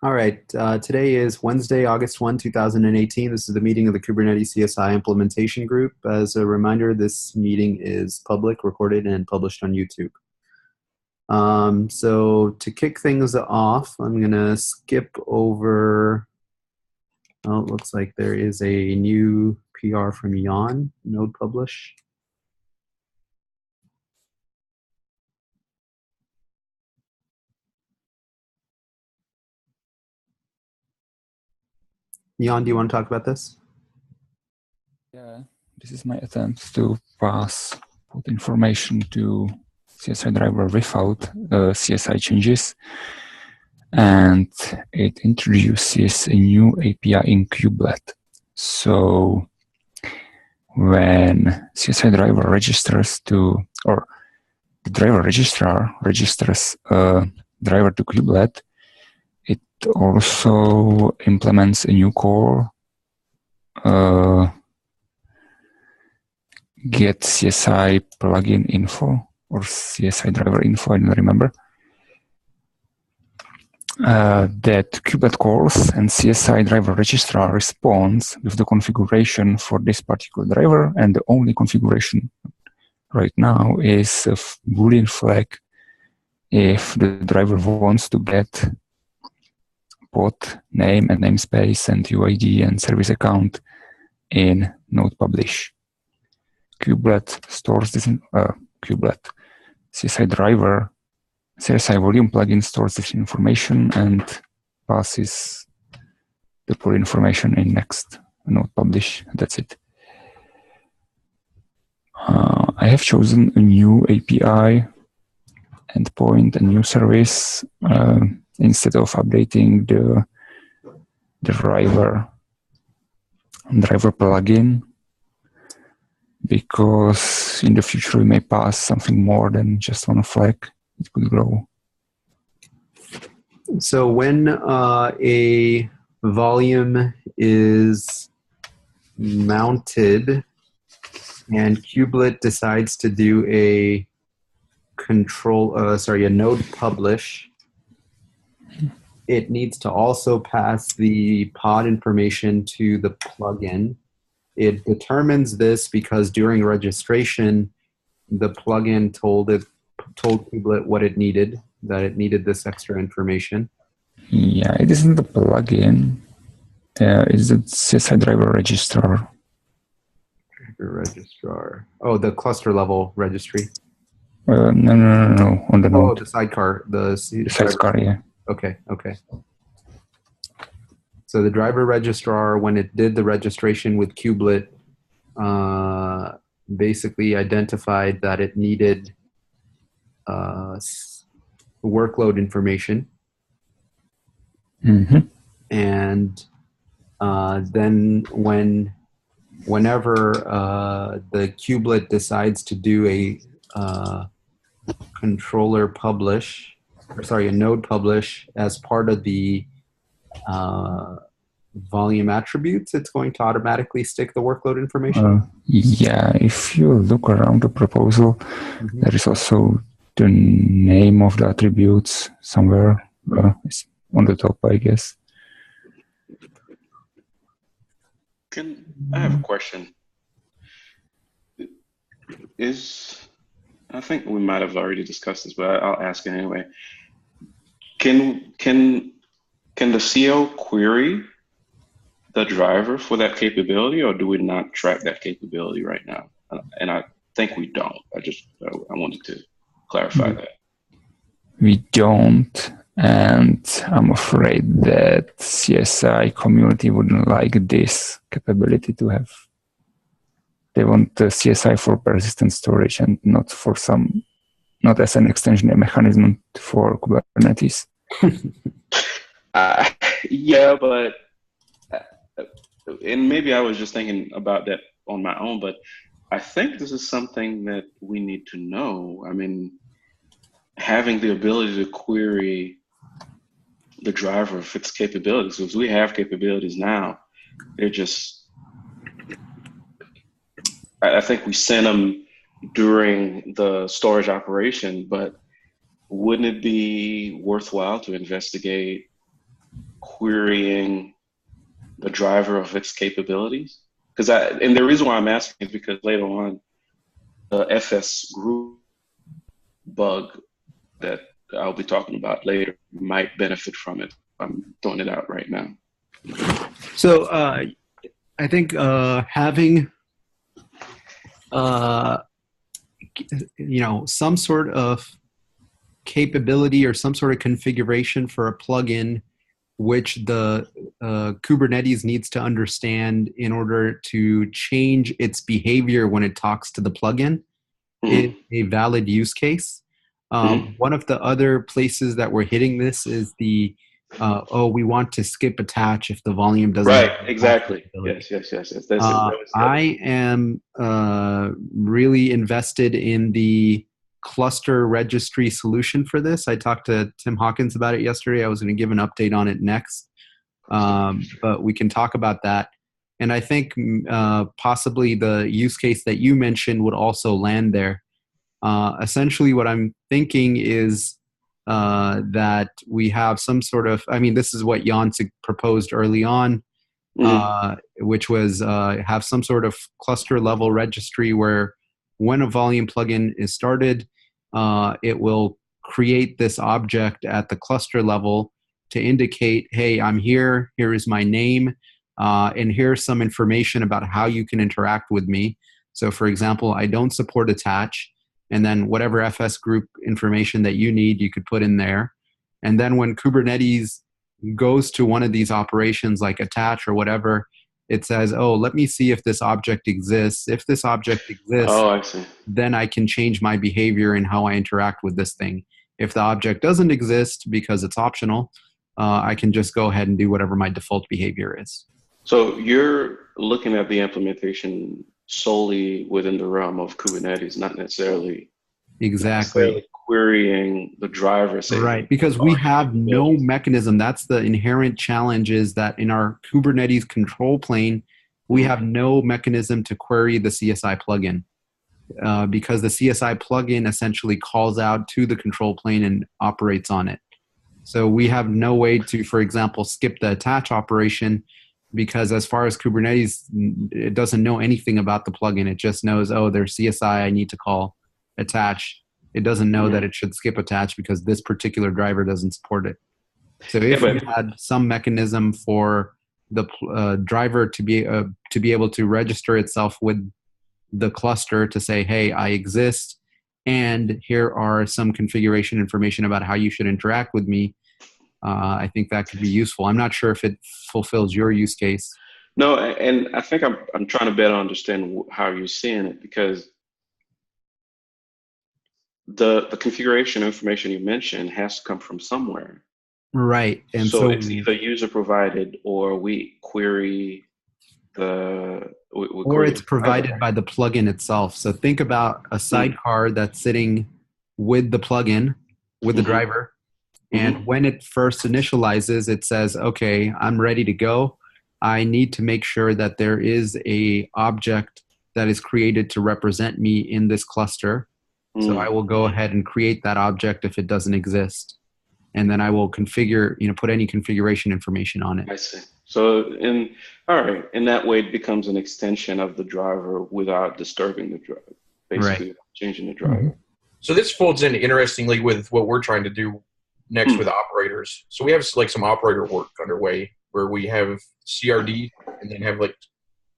All right. Today is Wednesday, August 1, 2018. This is the meeting of the Kubernetes CSI implementation group. As a reminder, this meeting is public, recorded, and published on YouTube. So to kick things off, I'm going to skip over. Oh, it looks like there is a new PR from Jan, node publish. Jan, do you want to talk about this? Yeah, this is my attempt to pass put information to CSI driver without CSI changes, and it introduces a new API in kubelet. So when CSI driver registers to, or the driver registrar registers a driver to kubelet, it also implements a new call, get CSI plugin info or CSI driver info, I don't remember. That kubelet calls and CSI driver registrar responds with the configuration for this particular driver, and the only configuration right now is a Boolean flag if the driver wants to get pod name and namespace and UID and service account in node publish. Kubelet stores this in kubelet. CSI driver, CSI volume plugin stores this information and passes the pull information in next node publish. That's it. I have chosen a new API endpoint, a new service, instead of updating the driver plugin, because in the future we may pass something more than just one flag. It could grow. So when a volume is mounted and kubelet decides to do a node publish, it needs to also pass the pod information to the plugin. It determines this because during registration, the plugin told kubelet what it needed, that it needed this extra information. Yeah, it isn't the plugin. It's the CSI driver registrar. Registrar. Oh, the cluster level registry. No. On the node. The sidecar. The sidecar, yeah. Okay. So the driver registrar, when it did the registration with kubelet, basically identified that it needed workload information. Mm-hmm. And then whenever the kubelet decides to do a controller publish, a node publish as part of the volume attributes, it's going to automatically stick the workload information? Yeah, if you look around the proposal, there is also the name of the attributes somewhere. It's on the top, I guess. I have a question. I think we might have already discussed this, but I'll ask it anyway. Can the CO query the driver for that capability, or do we not track that capability right now? And I think we don't. I wanted to clarify that. We don't, and I'm afraid that CSI community wouldn't like this capability to have. They want the CSI for persistent storage and not as an extension mechanism for Kubernetes. Yeah, but and maybe I was just thinking about that on my own, but I think this is something that we need to know. I mean, having the ability to query the driver of its capabilities, because we have capabilities now, they're just, I think we sent them during the storage operation, but wouldn't it be worthwhile to investigate querying the driver of its capabilities? And the reason why I'm asking is because later on, the FS group bug that I'll be talking about later might benefit from it. I'm throwing it out right now. So I think having some sort of capability or some sort of configuration for a plugin which the Kubernetes needs to understand in order to change its behavior when it talks to the plugin is a valid use case. One of the other places that we're hitting this is the we want to skip attach if the volume doesn't. Right, exactly. Yes. I am really invested in the cluster registry solution for this. I talked to Tim Hawkins about it yesterday. I was going to give an update on it next, but we can talk about that. And I think possibly the use case that you mentioned would also land there. Essentially what I'm thinking is that we have some sort of, this is what Jan proposed early on, which was have some sort of cluster level registry where when a volume plugin is started, it will create this object at the cluster level to indicate, hey, I'm here, here is my name, and here's some information about how you can interact with me. So for example, I don't support attach, and then whatever FS group information that you need, you could put in there. And then when Kubernetes goes to one of these operations like attach or whatever, it says, oh, let me see if this object exists. If this object exists, I see. Then I can change my behavior and how I interact with this thing. If the object doesn't exist because it's optional, I can just go ahead and do whatever my default behavior is. So you're looking at the implementation solely within the realm of Kubernetes, not necessarily querying the driver. Right, because we have no mechanism. That's the inherent challenge, is that in our Kubernetes control plane, we have no mechanism to query the CSI plugin because the CSI plugin essentially calls out to the control plane and operates on it. So we have no way to, for example, skip the attach operation, because as far as Kubernetes, it doesn't know anything about the plugin. It just knows, oh, there's CSI, I need to call attach. It doesn't know that it should skip attach because this particular driver doesn't support it. So if we had some mechanism for the driver to be able to register itself with the cluster to say, hey, I exist, and here are some configuration information about how you should interact with me, I think that could be useful. I'm not sure if it fulfills your use case. No, and I think I'm trying to better understand how you're seeing it, because the configuration information you mentioned has to come from somewhere. Right. And so it's either user provided or we query or it's provided by the plugin itself. So think about a sidecar that's sitting with the plugin, with the driver. And when it first initializes, it says, okay, I'm ready to go. I need to make sure that there is a object that is created to represent me in this cluster. So I will go ahead and create that object if it doesn't exist. And then I will configure, put any configuration information on it. I see. So in that way, it becomes an extension of the driver without disturbing the driver, basically changing the driver. So this folds in interestingly with what we're trying to do next with operators. So we have like some operator work underway where we have CRD and then have like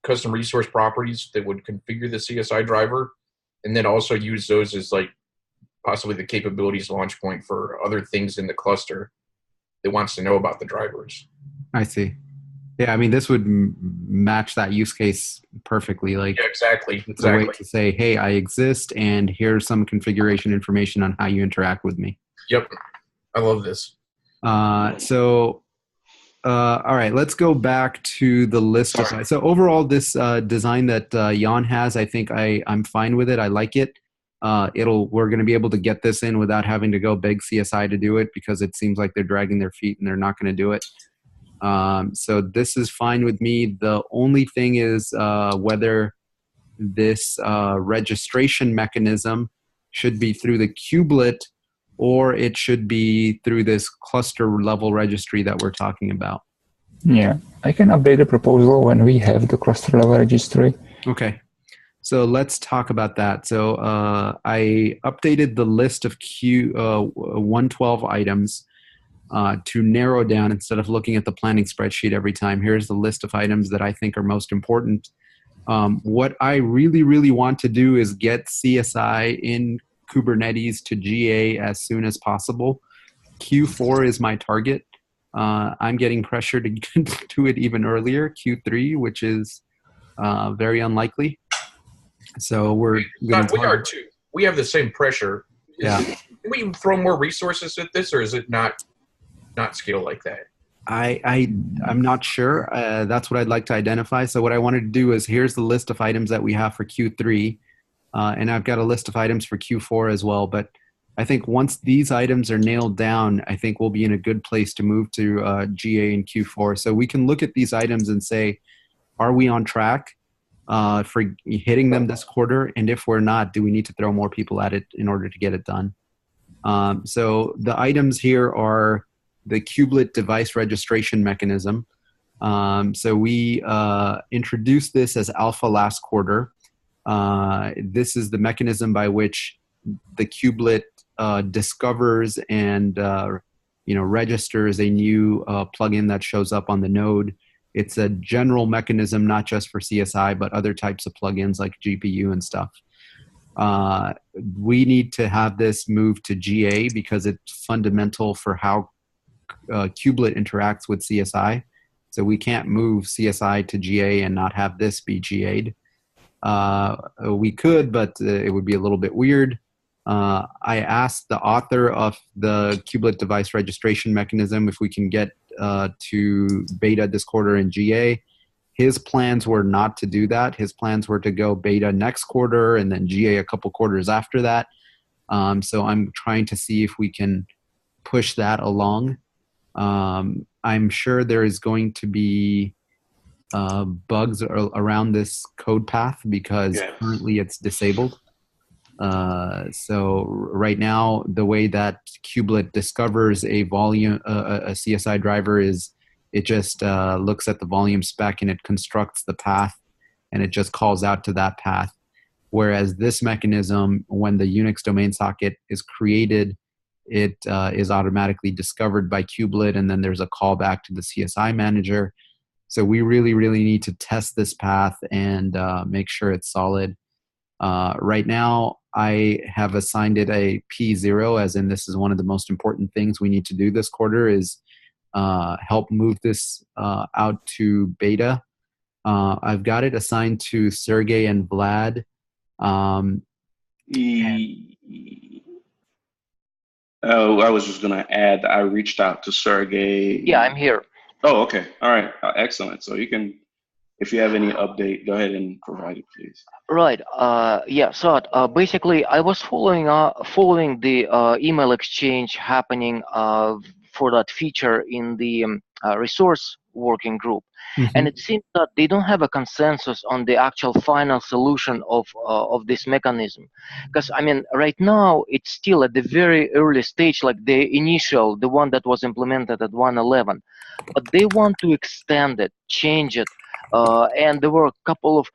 custom resource properties that would configure the CSI driver, and then also use those as like possibly the capabilities launch point for other things in the cluster that wants to know about the drivers. I see. Yeah, this would match that use case perfectly. Like, exactly. It's a way to say, hey, I exist, and here's some configuration information on how you interact with me. Yep. I love this. All right, let's go back to the list. So overall, this design that Jan has, I think I'm fine with it. I like it. We're going to be able to get this in without having to go beg CSI to do it, because it seems like they're dragging their feet and they're not going to do it. So this is fine with me. The only thing is whether this registration mechanism should be through the kubelet or it should be through this cluster level registry that we're talking about. Yeah, I can update the proposal when we have the cluster level registry. Okay. So let's talk about that. So I updated the list of 112 items to narrow down instead of looking at the planning spreadsheet every time. Here's the list of items that I think are most important. What I really, really want to do is get CSI in Kubernetes to GA as soon as possible. Q4 is my target. I'm getting pressure to get to it even earlier, Q3, which is very unlikely. So we're going to. We are too. We have the same pressure. Yeah. Can we throw more resources at this, or is it not scale like that? I'm not sure. That's what I'd like to identify. So what I wanted to do is here's the list of items that we have for Q3, and I've got a list of items for Q4 as well. But I think once these items are nailed down, I think we'll be in a good place to move to GA in Q4. So we can look at these items and say, are we on track for hitting them this quarter? And if we're not, do we need to throw more people at it in order to get it done? So the items here are the kubelet device registration mechanism. So we introduced this as alpha last quarter. This is the mechanism by which the kubelet discovers and registers a new plugin that shows up on the node. It's a general mechanism, not just for CSI, but other types of plugins like GPU and stuff. We need to have this move to GA because it's fundamental for how kubelet interacts with CSI. So we can't move CSI to GA and not have this be GA'd. We could, but it would be a little bit weird. I asked the author of the kubelet device registration mechanism if we can get to beta this quarter in GA. His plans were not to do that. His plans were to go beta next quarter and then GA a couple quarters after that. So I'm trying to see if we can push that along. I'm sure there is going to be bugs around this code path because currently it's disabled. So right now, the way that kubelet discovers a volume, a CSI driver is it just looks at the volume spec and it constructs the path and it just calls out to that path. Whereas this mechanism, when the Unix domain socket is created, it is automatically discovered by kubelet and then there's a callback to the CSI manager. So we really, really need to test this path and make sure it's solid. Right now, I have assigned it a P0, as in this is one of the most important things we need to do this quarter is help move this out to beta. I've got it assigned to Sergey and Vlad. I was just going to add, I reached out to Sergey. Yeah, I'm here. Oh, okay. All right. Excellent. So you can, if you have any update, go ahead and provide it, please. Right. Yeah. So basically, I was following the email exchange happening for that feature in the resource working group, and it seems that they don't have a consensus on the actual final solution of this mechanism. Because I mean, right now it's still at the very early stage, like the one that was implemented at 1.11, but they want to extend it, change it. And there were a couple of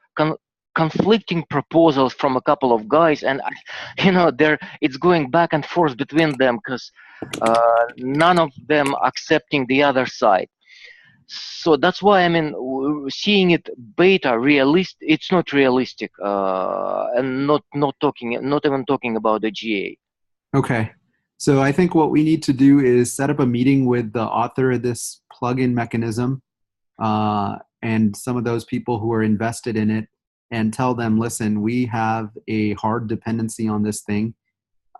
conflicting proposals from a couple of guys, and it's going back and forth between them because none of them accepting the other side. So that's why I mean, seeing it beta it's not realistic, and not even talking about the GA. Okay. So I think what we need to do is set up a meeting with the author of this plugin mechanism and some of those people who are invested in it and tell them, listen, we have a hard dependency on this thing.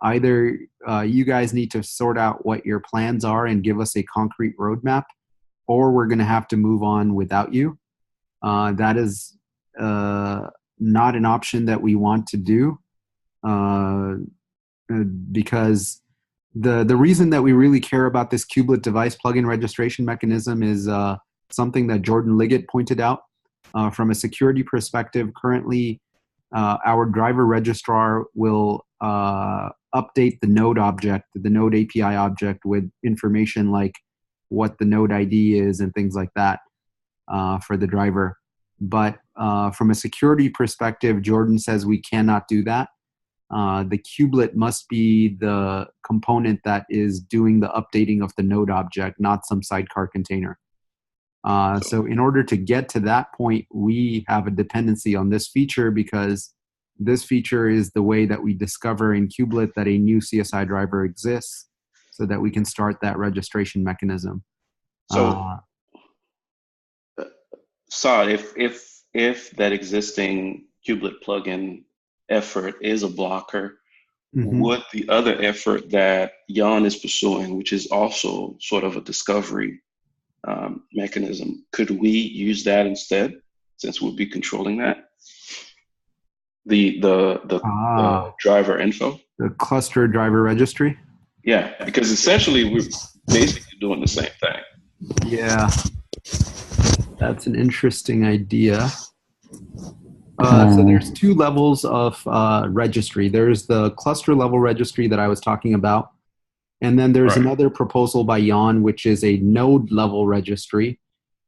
Either you guys need to sort out what your plans are and give us a concrete roadmap, or we're going to have to move on without you. That is not an option that we want to do because the reason that we really care about this kubelet device plugin registration mechanism is something that Jordan Liggett pointed out. From a security perspective, currently our driver registrar will update the node object, the node API object, with information like what the node ID is and things like that for the driver. But from a security perspective, Jordan says we cannot do that. The kubelet must be the component that is doing the updating of the node object, not some sidecar container. So in order to get to that point, we have a dependency on this feature, because this feature is the way that we discover in kubelet that a new CSI driver exists, so that we can start that registration mechanism. So, Saad, if that existing kubelet plugin effort is a blocker, would the other effort that Jan is pursuing, which is also sort of a discovery mechanism, could we use that instead, since we'll be controlling that? The driver info, the cluster driver registry. Yeah, because essentially we're basically doing the same thing. Yeah, that's an interesting idea. So there's two levels of registry. There's the cluster level registry that I was talking about. And then there's another proposal by Jan, which is a node level registry,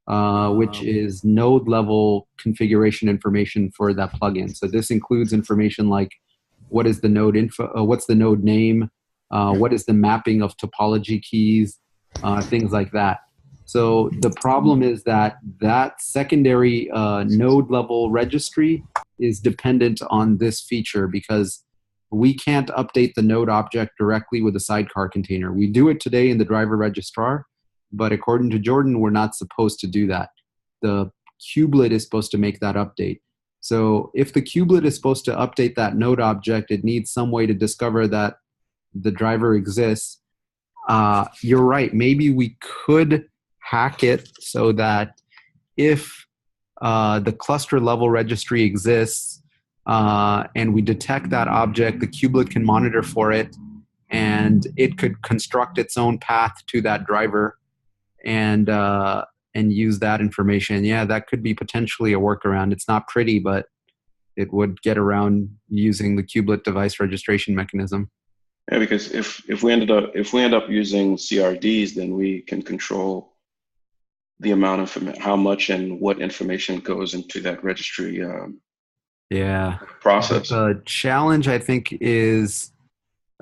which is node level configuration information for that plugin. So this includes information like what is the node info, what's the node name, what is the mapping of topology keys, things like that. So the problem is that that secondary node level registry is dependent on this feature, because we can't update the node object directly with a sidecar container. We do it today in the driver registrar, but according to Jordan, we're not supposed to do that. The kubelet is supposed to make that update. So if the kubelet is supposed to update that node object, it needs some way to discover that the driver exists. You're right. Maybe we could hack it so that if the cluster level registry exists and we detect that object, the kubelet can monitor for it, and it could construct its own path to that driver and use that information. Yeah, that could be potentially a workaround. It's not pretty, but it would get around using the kubelet device registration mechanism. Yeah, because if we end up using CRDs, then we can control the amount of how much and what information goes into that registry process. The challenge, I think, is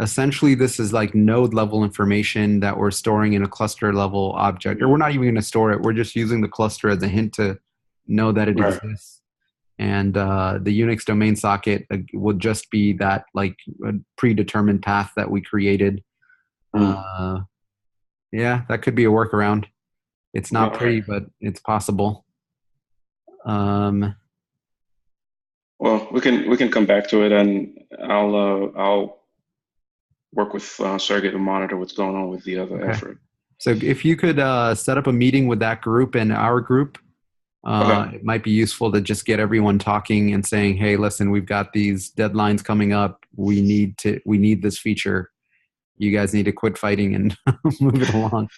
essentially this is like node level information that we're storing in a cluster level object, or we're not even going to store it. We're just using the cluster as a hint to know that it exists. And the Unix domain socket will just be that like a predetermined path that we created. Yeah, that could be a workaround. It's not pretty, but it's possible. Well, we can come back to it, and I'll work with Sergey to monitor what's going on with the other effort. So if you could set up a meeting with that group and our group, it might be useful to just get everyone talking and saying, "Hey, listen, we've got these deadlines coming up. We need this feature. You guys need to quit fighting and move it along."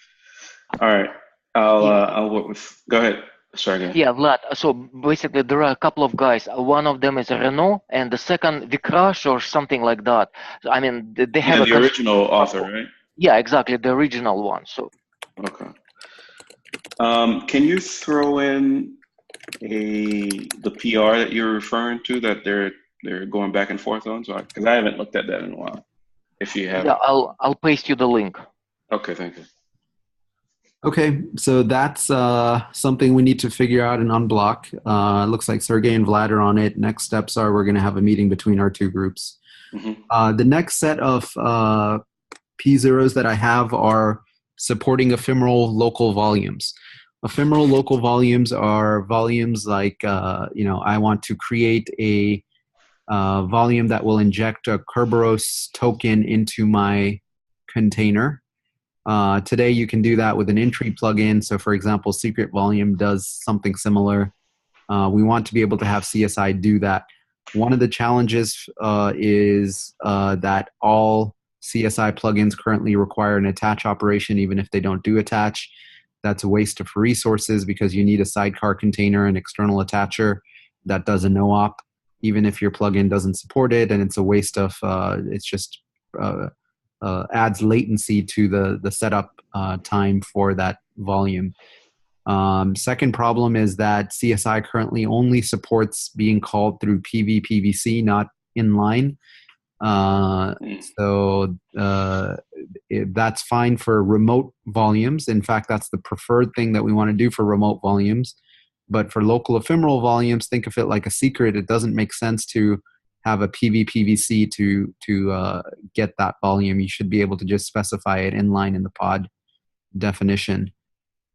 All right. I'll work with. Go ahead, Sergey. Yeah, Vlad. So basically, there are a couple of guys. One of them is Renault, and the second Vikrash or something like that. So, I mean, they have the original author, right? Yeah, exactly, the original one. So. Okay. Can you throw in the PR that you're referring to that they're going back and forth on? So because I haven't looked at that in a while. If you have. Yeah, I'll paste you the link. Okay, thank you. Okay, so that's something we need to figure out and unblock. It looks like Sergey and Vlad are on it. Next steps are we're going to have a meeting between our two groups. The next set of P0s that I have are supporting ephemeral local volumes. Ephemeral local volumes are volumes like, I want to create a volume that will inject a Kerberos token into my container. Today you can do that with an entry plugin. So for example, Secret Volume does something similar. We want to be able to have CSI do that. One of the challenges is that all CSI plugins currently require an attach operation, even if they don't do attach. That's a waste of resources because you need a sidecar container and external attacher that does a no-op, even if your plugin doesn't support it, and it's a waste of, it's just adds latency to the setup time for that volume. Second problem is that CSI currently only supports being called through PVPVC, not inline. That's fine for remote volumes. In fact, that's the preferred thing that we want to do for remote volumes. But for local ephemeral volumes, think of it like a secret. It doesn't make sense to have a PVPVC to get that volume. You should be able to just specify it inline in the pod definition.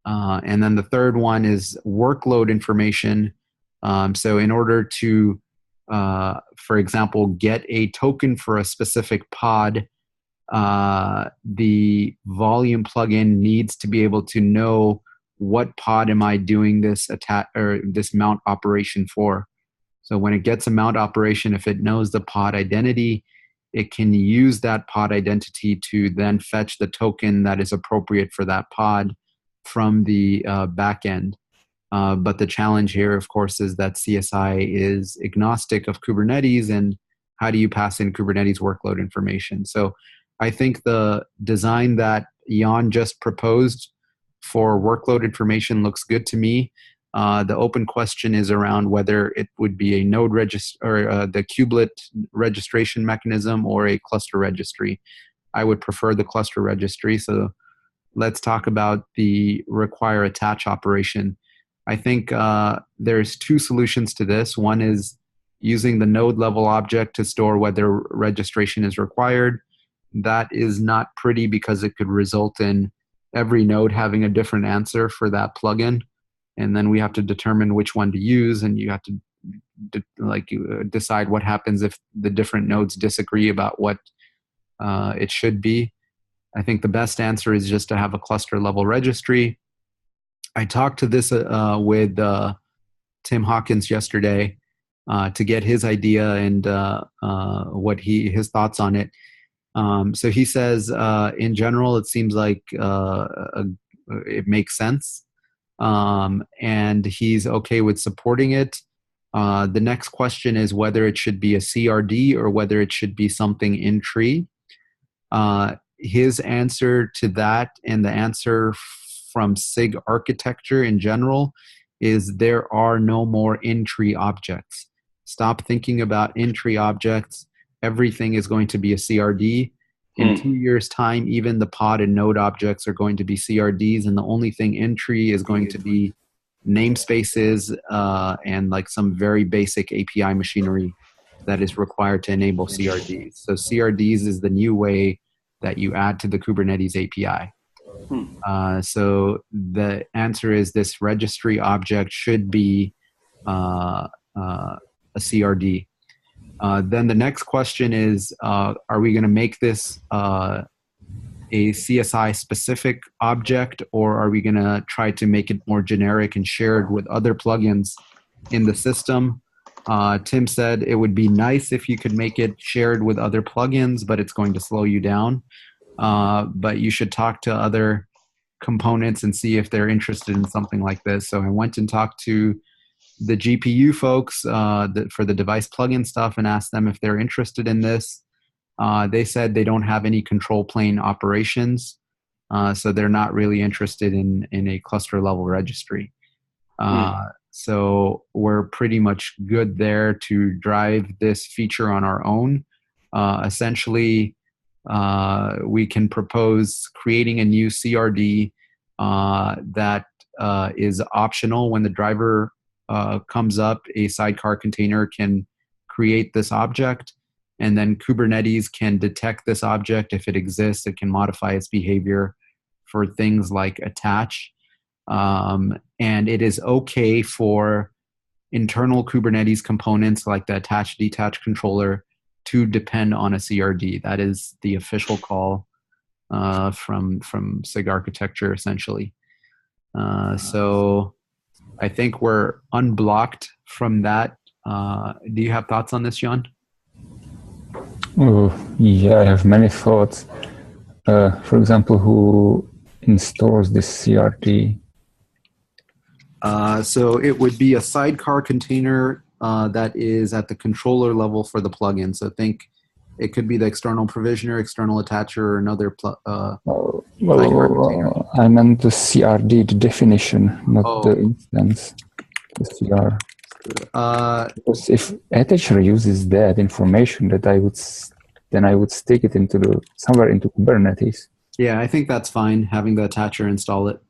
And then the third one is workload information. So in order to, for example, get a token for a specific pod, the volume plugin needs to be able to know what pod am I doing this this mount operation for. So when it gets a mount operation, if it knows the pod identity, it can use that pod identity to then fetch the token that is appropriate for that pod from the backend. But the challenge here, of course, is that CSI is agnostic of Kubernetes, and how do you pass in Kubernetes workload information? So I think the design that Jan just proposed for workload information looks good to me. The open question is around whether it would be a node register or the kubelet registration mechanism or a cluster registry. I would prefer the cluster registry. So let's talk about the require attach operation. I think there's two solutions to this. One is using the node level object to store whether registration is required. That is not pretty because it could result in every node having a different answer for that plugin. And then we have to determine which one to use, and you have to decide what happens if the different nodes disagree about what it should be. I think the best answer is just to have a cluster level registry. I talked to this with Tim Hawkins yesterday to get his idea and his thoughts on it. So he says, in general, it seems like it makes sense, and he's okay with supporting it. The next question is whether it should be a CRD or whether it should be something in tree. His answer to that, and the answer from SIG architecture in general, is there are no more in-tree objects. Stop thinking about in-tree objects. Everything is going to be a CRD. In 2 years' time, even the pod and node objects are going to be CRDs, and the only thing in-tree is going to be namespaces and like some very basic API machinery that is required to enable CRDs. So CRDs is the new way that you add to the Kubernetes API. So the answer is this registry object should be a CRD. Then the next question is, are we going to make this a CSI specific object, or are we going to try to make it more generic and shared with other plugins in the system? Tim said it would be nice if you could make it shared with other plugins, but it's going to slow you down. But you should talk to other components and see if they're interested in something like this. So I went and talked to the GPU folks for the device plugin stuff and asked them if they're interested in this. They said they don't have any control plane operations, so they're not really interested in a cluster level registry. So we're pretty much good there to drive this feature on our own. Essentially, we can propose creating a new CRD that is optional. When the driver comes up, a sidecar container can create this object, and then Kubernetes can detect this object. If it exists, it can modify its behavior for things like attach. And it is okay for internal Kubernetes components like the attach detach controller to depend on a CRD. That is the official call from SIG architecture, essentially. So I think we're unblocked from that. Do you have thoughts on this, Jan? Oh, yeah, I have many thoughts. For example, who installs this CRD? So it would be a sidecar container that is at the controller level for the plugin. So think It could be the external provisioner, external attacher, or another I meant the CRD, the definition, not the instance. The CR. Because if attacher uses that information, then I would stick it into somewhere into Kubernetes. Yeah, I think that's fine, having the attacher install it.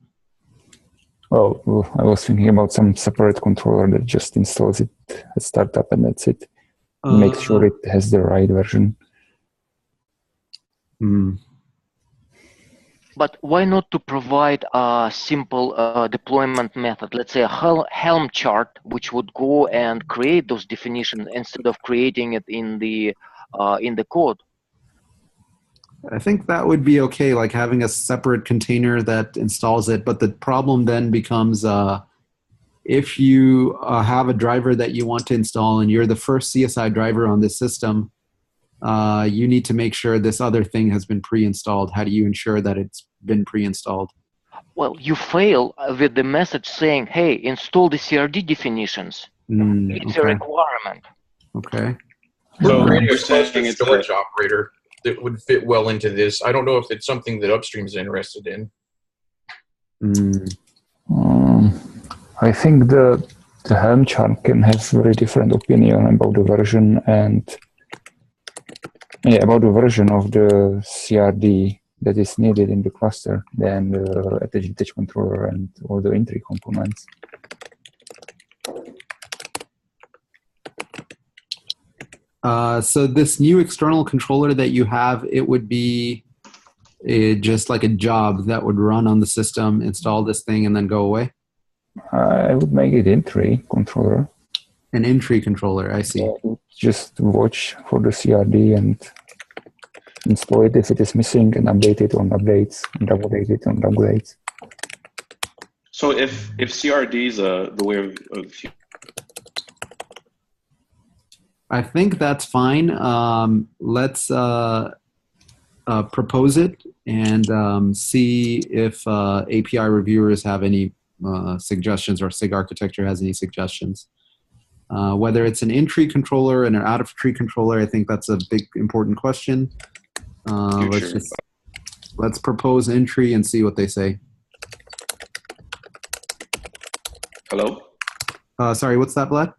Well, I was thinking about some separate controller that just installs it at startup and that's it. Make sure it has the right version. But why not to provide a simple deployment method? Let's say a Helm chart, which would go and create those definitions instead of creating it in the code. I think that would be okay, like having a separate container that installs it. But the problem then becomes if you have a driver that you want to install and you're the first CSI driver on this system, you need to make sure this other thing has been pre-installed. How do you ensure that it's been pre-installed? Well, you fail with the message saying, hey, install the CRD definitions. It's a requirement. Okay. So Creating a storage operator that would fit well into this. I don't know if it's something that upstream is interested in. I think the Helm chart can have very different opinion about the version and about the version of the CRD that is needed in the cluster than the detach controller and all the entry components. So this new external controller that you have, it would be just like a job that would run on the system, install this thing, and then go away? I would make it entry controller. An entry controller, I see. Just watch for the CRD and install it if it is missing and update it on updates and update it on upgrades. So if CRD is the way of I think that's fine. Let's propose it and see if API reviewers have any suggestions or SIG architecture has any suggestions. Whether it's an in-tree controller and an out-of-tree controller, I think that's a big, important question. Let's propose in-tree and see what they say. Hello? Sorry, what's that, Vlad?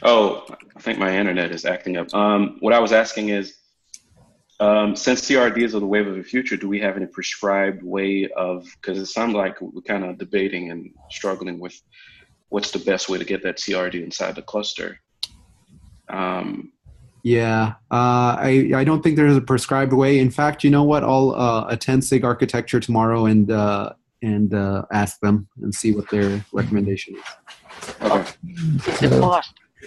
Oh, I think my internet is acting up. What I was asking is, since CRDs are the wave of the future, do we have any prescribed way of, because it sounds like we're kind of debating and struggling with what's the best way to get that CRD inside the cluster? Yeah, I don't think there's a prescribed way. In fact, you know what? I'll attend SIG architecture tomorrow and ask them and see what their recommendation is. Okay.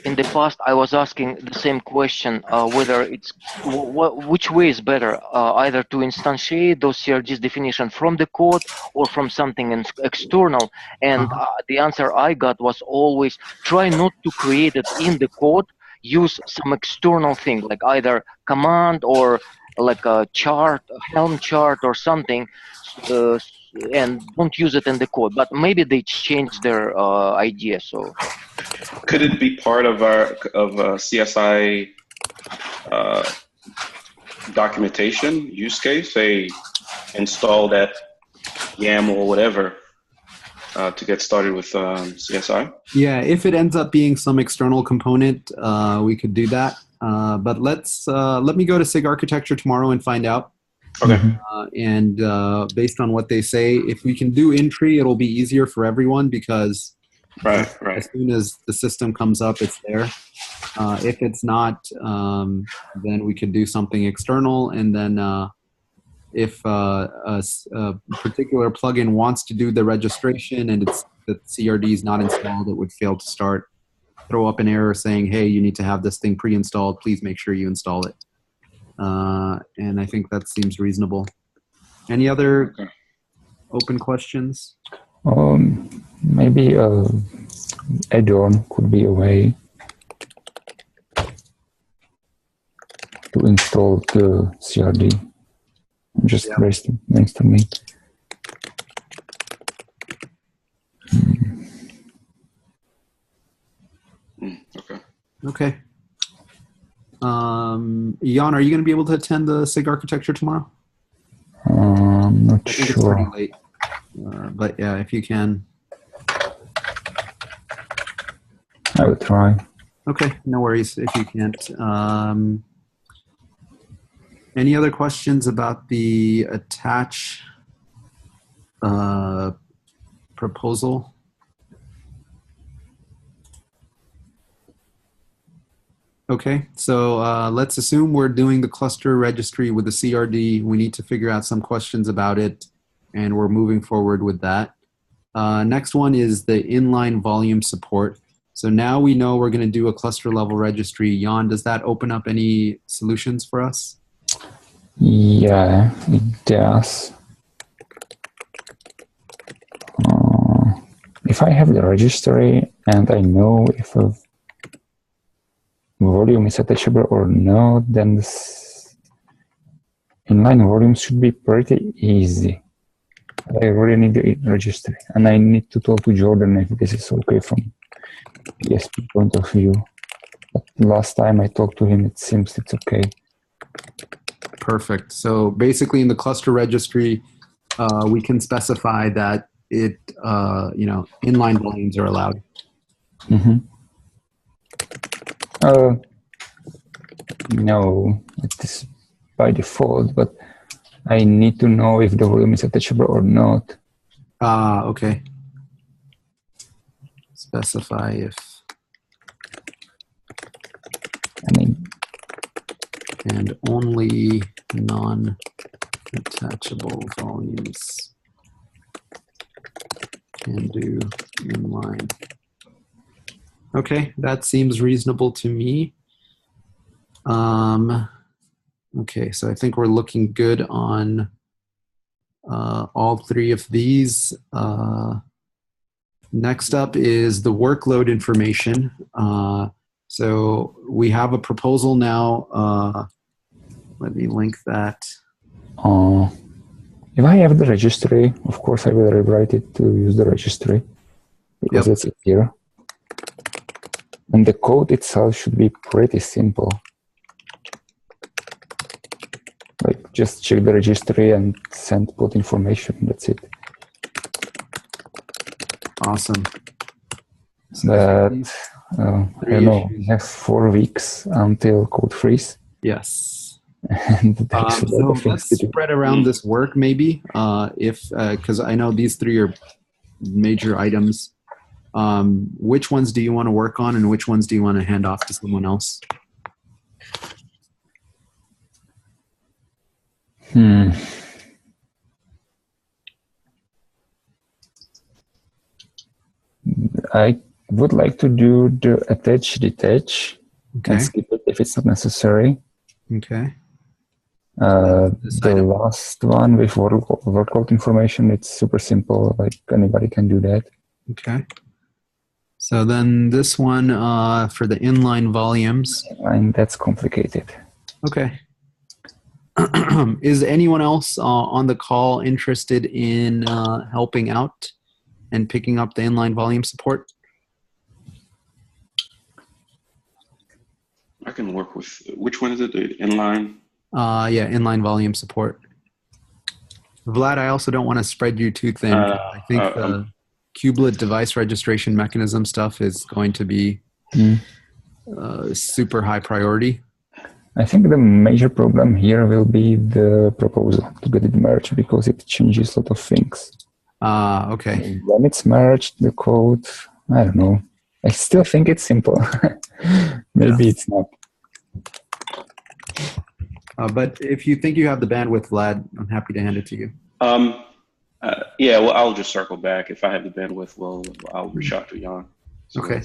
In the past, I was asking the same question, whether it's which way is better, either to instantiate those CRD's definition from the code or from something external. And the answer I got was always try not to create it in the code, use some external thing like either command or like a chart, a Helm chart or something, and don't use it in the code. But maybe they changed their idea. So could it be part of our CSI documentation use case? Say install that YAML or whatever to get started with CSI? Yeah, if it ends up being some external component, we could do that. But let me go to SIG architecture tomorrow and find out. Okay. And based on what they say, if we can do in-tree, it'll be easier for everyone because right. As soon as the system comes up, it's there. If it's not, then we could do something external. And then if a particular plugin wants to do the registration and the CRD is not installed, it would fail to start. Throw up an error saying, hey, you need to have this thing pre-installed. Please make sure you install it. And I think that seems reasonable. Any other open questions? Maybe add-on could be a way to install the CRD. Just brainstorming. Okay. Okay. Jan, are you going to be able to attend the SIG architecture tomorrow? Not I think sure. it's pretty late. But yeah, if you can. I will try. Okay, no worries if you can't. Any other questions about the attach proposal? Okay, so let's assume we're doing the cluster registry with the CRD. We need to figure out some questions about it, and we're moving forward with that. Next one is the inline volume support. So now we know we're going to do a cluster level registry. Jan, does that open up any solutions for us? Yeah, it does. If I have the registry and I know if a volume is attachable or not, then this inline volume should be pretty easy. I really need the registry, and I need to talk to Jordan if this is okay from ESP point of view. But last time I talked to him, it seems it's okay. Perfect. So basically in the cluster registry, we can specify that it, inline volumes are allowed. Mm-hmm. No, it is by default, but I need to know if the volume is attachable or not. Okay. Specify if. And only non-attachable volumes can do inline. Okay, that seems reasonable to me. Okay, so I think we're looking good on all three of these. Next up is the workload information. So we have a proposal now. Let me link that. If I have the registry, of course I will rewrite it to use the registry because it's easier. And the code itself should be pretty simple. Like just check the registry and send put information. That's it. Awesome. But I don't know. We have 4 weeks until code freeze. Yes. And there's a lot of things let's spread around this work maybe, because I know these 3 are major items. Which ones do you want to work on, and which ones do you want to hand off to someone else? I would like to do the attach detach and skip it if it's not necessary. Okay. The last one with workload information, it's super simple. Like anybody can do that. Okay. So then this one for the inline volumes. And that's complicated. Okay. Is anyone else on the call interested in helping out and picking up the inline volume support? I can work with, which one is it, the inline? Yeah, inline volume support. Vlad, I also don't want to spread you too thin. I think the kubelet device registration mechanism stuff is going to be super high priority. I think the major problem here will be the proposal to get it merged because it changes a lot of things. Okay. When it's merged, the code, I don't know. I still think it's simple. Maybe it's not. But if you think you have the bandwidth, Vlad, I'm happy to hand it to you. Yeah, well, I'll just circle back. If I have the bandwidth, I'll reach out to Jan. So okay.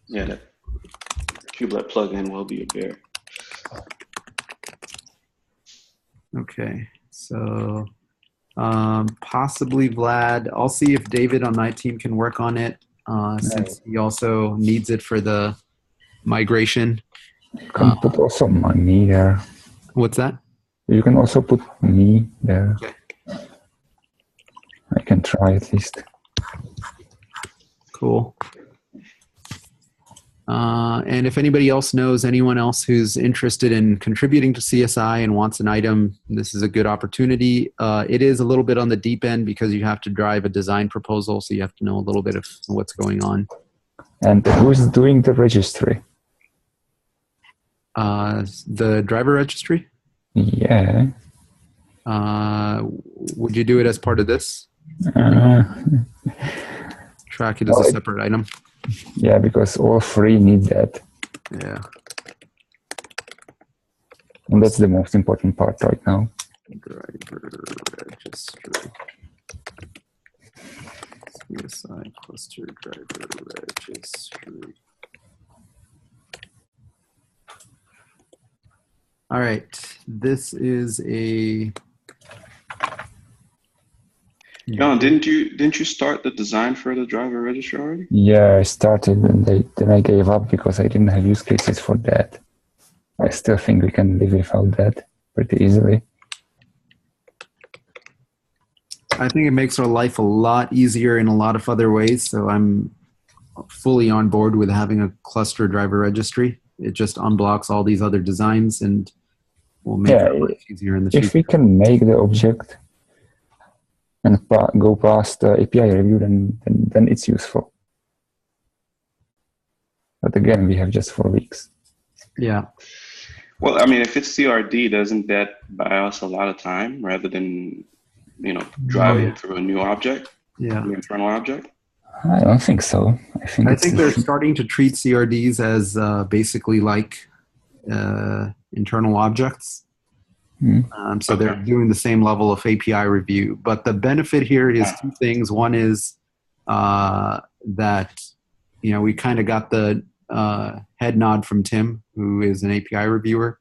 Yeah, that kubelet plugin will be a bear. Okay, so possibly Vlad. I'll see if David on my team can work on it since he also needs it for the migration. You can put also me there. What's that? You can also put me there. Okay. I can try at least. Cool. And if anybody else knows anyone else who's interested in contributing to CSI and wants an item, this is a good opportunity. It is a little bit on the deep end because you have to drive a design proposal, so you have to know a little bit of what's going on. And who's doing the registry? The driver registry? Yeah. Would you do it as part of this? Track it as a separate item. Yeah, because all three need that. Yeah. And that's the most important part right now. Driver registry. CSI cluster driver registry. All right. This is a. Jan, didn't you start the design for the driver registry already? Yeah, I started and then I gave up because I didn't have use cases for that. I still think we can live without that pretty easily. I think it makes our life a lot easier in a lot of other ways. So I'm fully on board with having a cluster driver registry. It just unblocks all these other designs and will make our life easier in the future. If we can make the object and go past the API review, then it's useful. But again, we have just 4 weeks. Yeah. Well, I mean, if it's CRD, doesn't that buy us a lot of time rather than, driving through a new object, new internal object? I don't think so. I think they're starting to treat CRDs as basically like internal objects. So they're doing the same level of API review. But the benefit here is 2 things. One is that, we kind of got the head nod from Tim, who is an API reviewer.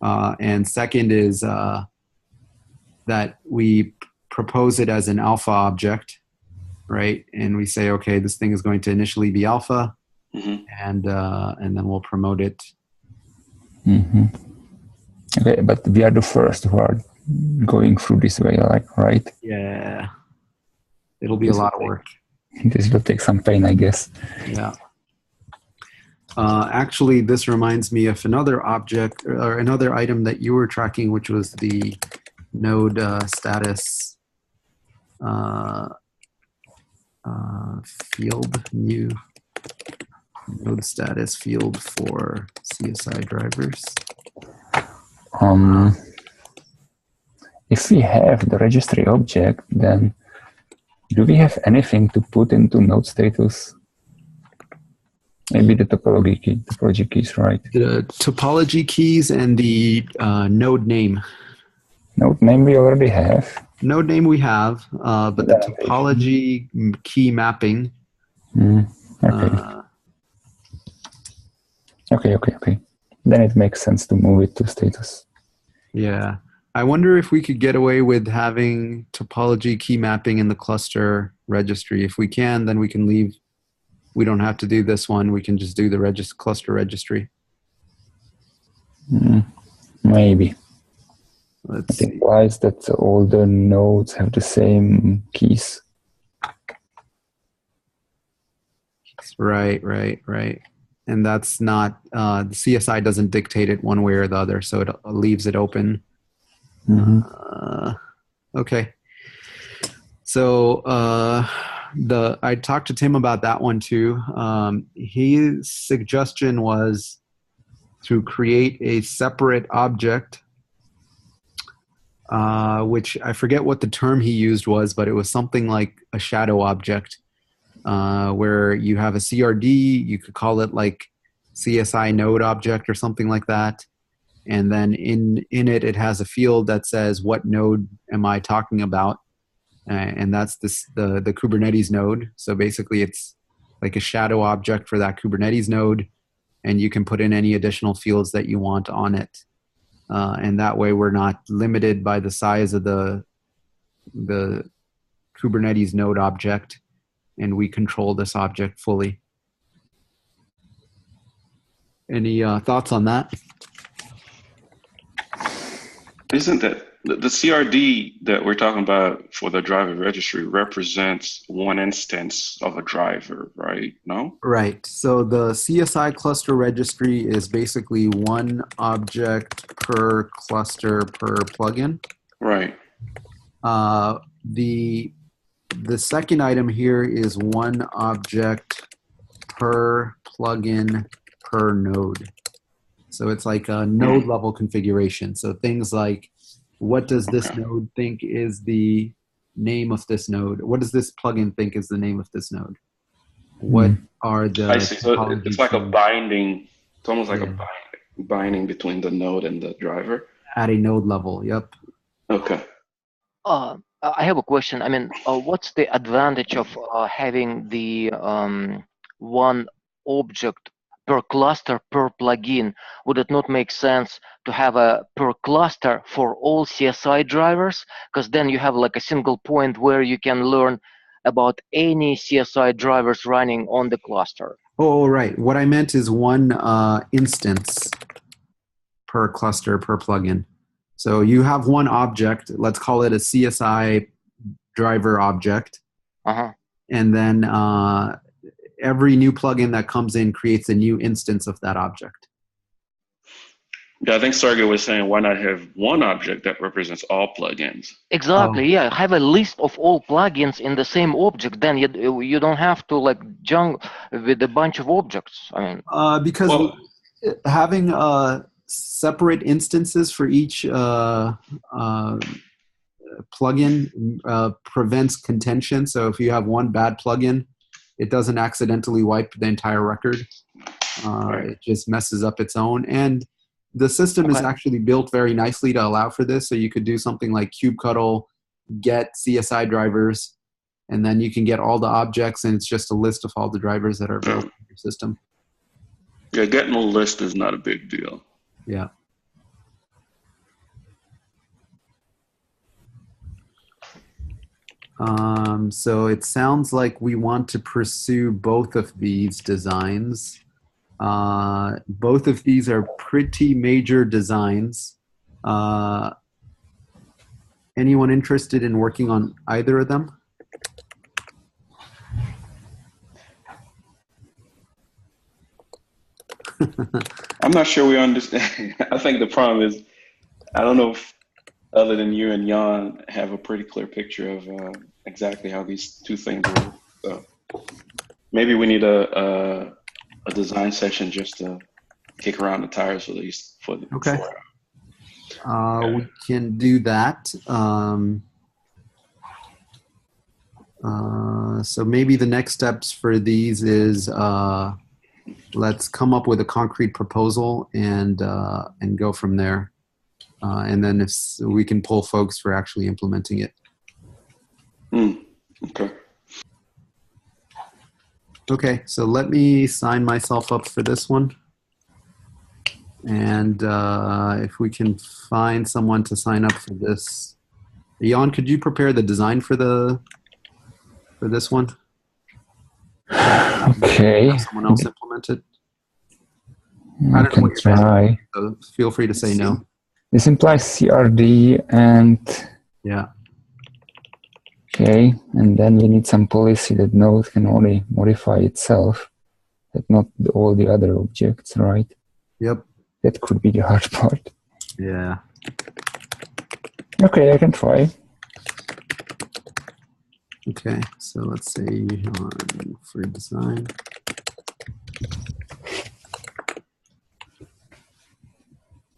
And second is that we propose it as an alpha object, right? And we say, okay, this thing is going to initially be alpha, and then we'll promote it. Okay, but we are the first who are going through this way, right? Yeah. It'll be a lot of work. This will take some pain, I guess. Yeah. Actually, this reminds me of another object or another item that you were tracking, which was the node status field, new node status field for CSI drivers. If we have the registry object, then do we have anything to put into node status? Maybe the topology keys, right? The topology keys and the node name. Node name we already have. Node name we have, but the topology key mapping. Okay. Then it makes sense to move it to status. Yeah. I wonder if we could get away with having topology key mapping in the cluster registry. If we can, then we can leave. We don't have to do this one. We can just do the cluster registry. Maybe. Let's it implies that all the nodes have the same keys. Right. And that's not, the CSI doesn't dictate it one way or the other, so it leaves it open. Okay. So I talked to Tim about that one too. His suggestion was to create a separate object, which I forget what the term he used was, but it was something like a shadow object, where you have a CRD, you could call it like CSI node object or something like that. And then in it, it has a field that says, what node am I talking about? And that's the Kubernetes node. So basically it's like a shadow object for that Kubernetes node. And you can put in any additional fields that you want on it. And that way we're not limited by the size of the Kubernetes node object. And we control this object fully. Any thoughts on that? Isn't that The CRD that we're talking about for the driver registry represents one instance of a driver, right? No? Right. So the CSI cluster registry is basically one object per cluster per plugin. Right. The second item here is one object per plugin per node. So it's like a node level configuration. So things like, what does this node think is the name of this node? What does this plugin think is the name of this node? What are the I see. So it's like a topology binding. It's almost like Yeah. a binding between the node and the driver. at a node level? Yep. Okay. I have a question. I mean, what's the advantage of having the one object per cluster per plugin? Would it not make sense to have a per cluster for all CSI drivers? Because then you have like a single point where you can learn about any CSI drivers running on the cluster. Oh, right. What I meant is one instance per cluster per plugin. So you have one object, let's call it a CSI driver object. And then every new plugin that comes in creates a new instance of that object. Yeah, I think Sergey was saying, why not have one object that represents all plugins? Exactly. Yeah, have a list of all plugins in the same object. Then you don't have to like jump with a bunch of objects. I mean, because having separate instances for each plugin prevents contention. So if you have one bad plugin, it doesn't accidentally wipe the entire record. It just messes up its own. And the system is actually built very nicely to allow for this. So you could do something like kubectl get CSI drivers, and then you can get all the objects, and it's just a list of all the drivers that are available in your system. Yeah, getting a list is not a big deal. Yeah. So it sounds like we want to pursue both of these designs. Both of these are pretty major designs. Anyone interested in working on either of them? I'm not sure we understand. I think the problem is, I don't know if other than you and Jan have a pretty clear picture of exactly how these two things work. So maybe we need a design session just to kick around the tires at least for the Okay. We can do that. So maybe the next steps for these is let's come up with a concrete proposal and go from there. And then if we can pull folks for actually implementing it. Okay. Okay, so let me sign myself up for this one. And if we can find someone to sign up for this. Jan, could you prepare the design for this one? Okay. Have someone else implement it? I can try. So feel free to say no. This implies CRD and yeah. Okay, and then we need some policy that node can only modify itself, but not all the other objects, right? Yep. That could be the hard part. Yeah. Okay, I can try. Okay, so let's say for design.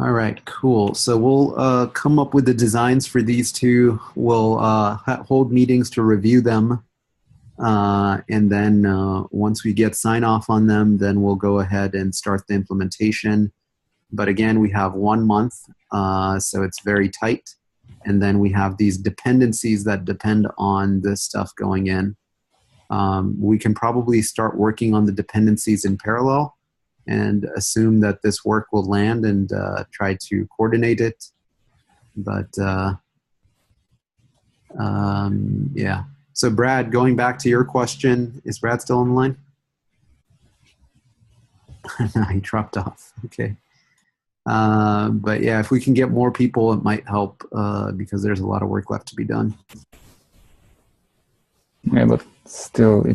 All right, cool. So we'll come up with the designs for these two. We'll hold meetings to review them. And then once we get sign off on them, then we'll go ahead and start the implementation. But again, we have 1 month, so it's very tight. And then we have these dependencies that depend on this stuff going in. We can probably start working on the dependencies in parallel and assume that this work will land and try to coordinate it. But yeah. So Brad, going back to your question, is Brad still on the line? He dropped off. Okay. But yeah, if we can get more people, it might help because there's a lot of work left to be done. Yeah, but still,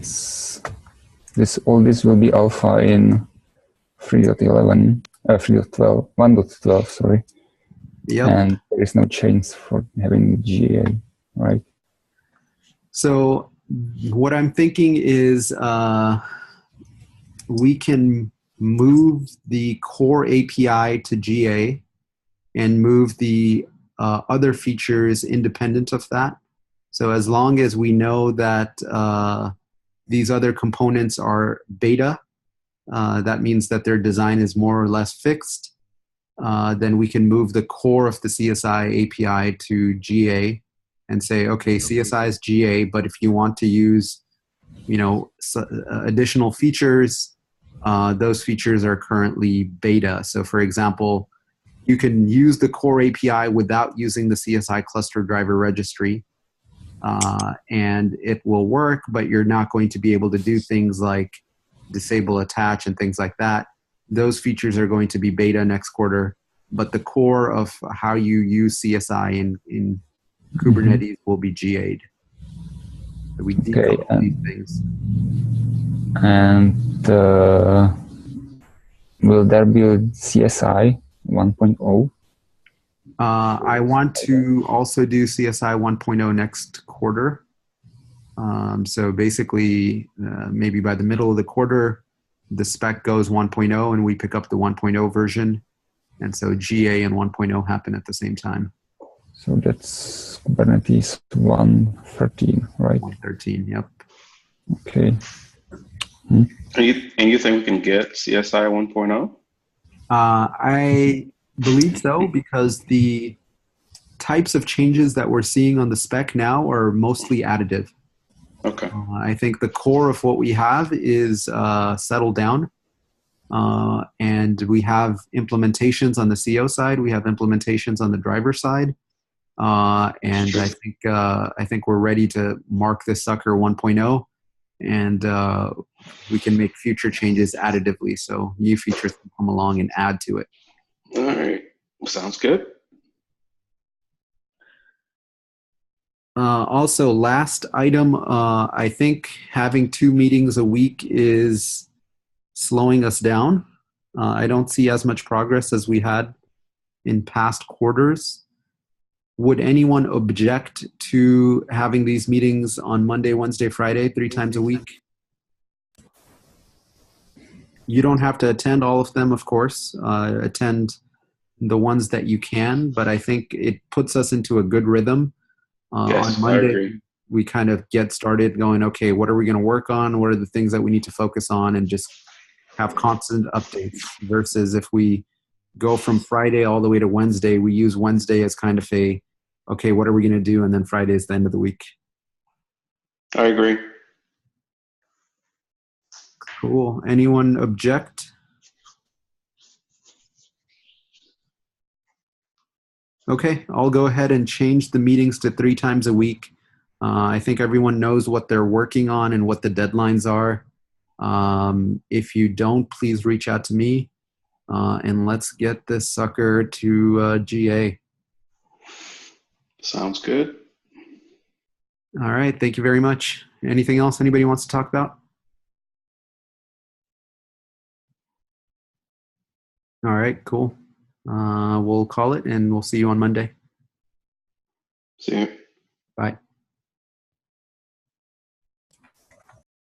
all this will be alpha in 3.11, 3.12, 1.12, sorry. Yep. And there is no chance for having GA, right? So what I'm thinking is we can move the core API to GA and move the other features independent of that. So as long as we know that these other components are beta, that means that their design is more or less fixed, then we can move the core of the CSI API to GA and say, okay, CSI is GA, but if you want to use, additional features, those features are currently beta. So for example, you can use the core API without using the CSI cluster driver registry, and it will work, but you're not going to be able to do things like disable attach and things like that. Those features are going to be beta next quarter, but the core of how you use CSI in Kubernetes will be GA'd. So we decouple these things. And will there be a CSI 1.0? I want to also do CSI 1.0 next quarter. So basically, maybe by the middle of the quarter, the spec goes 1.0 and we pick up the 1.0 version. And so GA and 1.0 happen at the same time. So that's Kubernetes 1.13, right? 1.13, yep. Okay. And you think we can get CSI 1.0? I believe so, because the types of changes that we're seeing on the spec now are mostly additive. Okay. I think the core of what we have is settled down. And we have implementations on the CO side. We have implementations on the driver side. And I think we're ready to mark this sucker 1.0, and we can make future changes additively. So new features can come along and add to it. All right. Sounds good. Also, last item, I think having 2 meetings a week is slowing us down. I don't see as much progress as we had in past quarters. Would anyone object to having these meetings on Monday, Wednesday, Friday, 3 times a week? You don't have to attend all of them, of course. Attend the ones that you can, but I think it puts us into a good rhythm. Yes, on Monday, I agree. we kind of get started going, okay, what are we going to work on? What are the things that we need to focus on? And just have constant updates, versus if we go from Friday all the way to Wednesday, we use Wednesday as kind of a, okay, what are we going to do? And then Friday is the end of the week. I agree. Cool. Anyone object? Okay, I'll go ahead and change the meetings to 3 times a week. I think everyone knows what they're working on and what the deadlines are. If you don't, please reach out to me, and let's get this sucker to GA. Sounds good. All right, thank you very much. Anything else anybody wants to talk about? All right, cool. We'll call it, and we'll see you on Monday. See you. Bye.